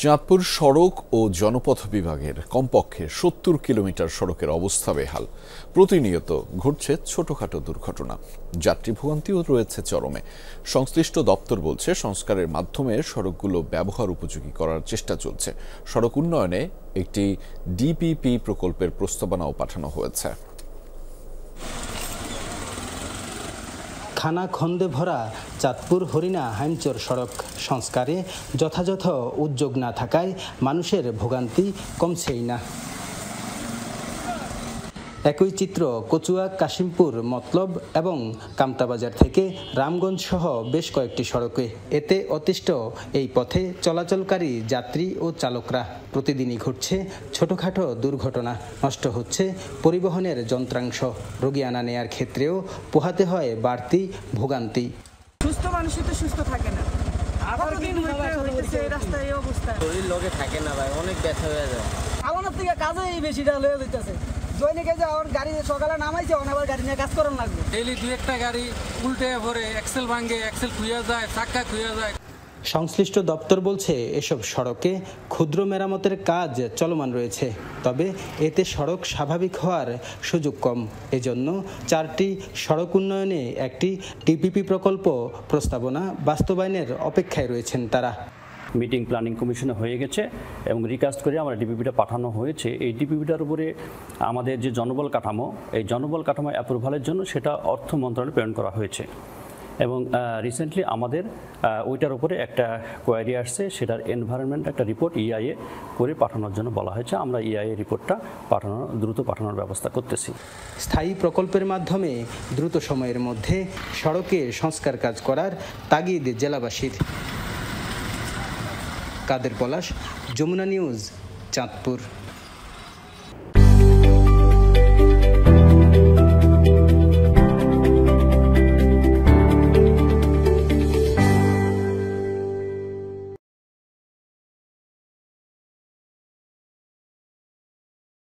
চাঁদপুর সড়ক ও জনপথ বিভাগের কমপক্ষে ৭০ কিলোমিটার সড়কের অবস্থা বেহাল। প্রতিনিয়ত ঘটছে ছোটখাটো দুর্ঘটনা, যাত্রী ভোগান্তিও রয়েছে চরমে। সংশ্লিষ্ট দপ্তর বলছে, সংস্কারের মাধ্যমে সড়কগুলো ব্যবহার উপযোগী করার চেষ্টা চলছে। সড়ক উন্নয়নে একটি ডিপিপি প্রকল্পের প্রস্তাবনাও পাঠানো হয়েছে। খানাখন্দে ভরা চাঁদপুর হরিণা হাইমচর সড়ক সংস্কারে যথাযথ উদ্যোগ না থাকায় মানুষের ভোগান্তি কমছেই না। একই চিত্র কচুয়া, কাশিমপুর, মতলব এবং কামতাবাজার থেকে রামগঞ্জ সহ বেশ কয়েকটি সড়কে। এতে অতিষ্ঠ এই পথে চলাচলকারী যাত্রী ও চালকরা। প্রতিদিনই ঘটছে ছোটখাটো দুর্ঘটনা, নষ্ট হচ্ছে পরিবহনের যন্ত্রাংশ, রোগী আনা নেয়ার ক্ষেত্রেও পোহাতে হয় বাড়তি ভোগান্তি। সুস্থ মানুষই তো সুস্থ থাকে না, রাস্তায় এই অবস্থা, শরীর লগে থাকে না ভাই, অনেক ব্যথা হয়ে যায়। আমার থেকে কাজে বেশিটা লয়ে যাইতেছে। দৈনিকে যে আমার গাড়ি সকালে নামাইছে, আবার গাড়ি নিয়ে কাজ করার লাগবে। ডেইলি দুই একটা গাড়ি উল্টে পড়ে, এক্সেল ভাঙে, এক্সেল খুইয়া যায়, চাক্কা খুইয়া যায়। সংশ্লিষ্ট দপ্তর বলছে, এসব সড়কে ক্ষুদ্র মেরামতের কাজ চলমান রয়েছে, তবে এতে সড়ক স্বাভাবিক হওয়ার সুযোগ কম। এজন্য 4টি সড়ক উন্নয়নে একটি ডিপিপি প্রকল্প প্রস্তাবনা বাস্তবায়নের অপেক্ষায় রয়েছেন তারা। মিটিং প্ল্যানিং কমিশনে হয়ে গেছে এবং রিকাস্ট করে আমরা ডিপিপিটা পাঠানো হয়েছে। এই ডিপিপিটার উপরে আমাদের যে জনবল কাঠামো, এই জনবল কাঠামো অ্যাপ্রুভালের জন্য সেটা অর্থ মন্ত্রণালয়ে প্রেরণ করা হয়েছে এবং রিসেন্টলি আমাদের ওইটার উপরে একটা কোয়ারি আসছে, সেটার এনভায়রনমেন্ট একটা রিপোর্ট ইআইএ করে পাঠানোর জন্য বলা হয়েছে। আমরা ইআইএ রিপোর্টটা দ্রুত পাঠানোর ব্যবস্থা করতেছি। স্থায়ী প্রকল্পের মাধ্যমে দ্রুত সময়ের মধ্যে সড়কে সংস্কার কাজ করার তাগিদ জেলাবাসীর। কাদের পলাশ, যমুনা নিউজ, চাঁদপুর।